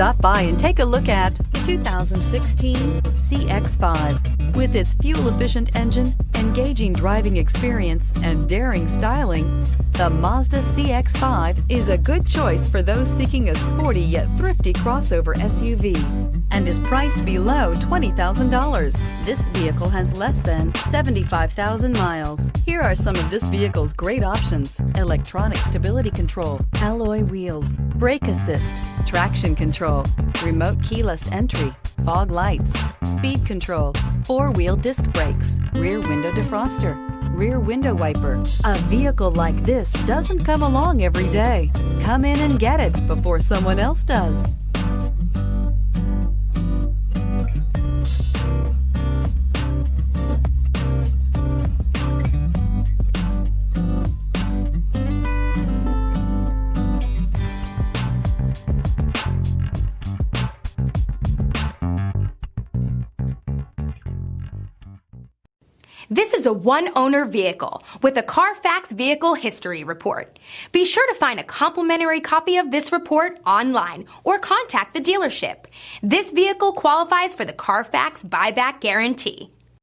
Stop by and take a look at the 2016 CX-5. With its fuel-efficient engine, engaging driving experience, and daring styling, the Mazda CX-5 is a good choice for those seeking a sporty yet thrifty crossover SUV and is priced below $20,000. This vehicle has less than 75,000 miles. Here are some of this vehicle's great options: electronic stability control, alloy wheels, brake assist, traction control, remote keyless entry, fog lights, speed control, four-wheel disc brakes, rear window defroster, rear window wiper. A vehicle like this doesn't come along every day. Come in and get it before someone else does. This is a one-owner vehicle with a Carfax Vehicle History Report. Be sure to find a complimentary copy of this report online or contact the dealership. This vehicle qualifies for the Carfax Buyback Guarantee.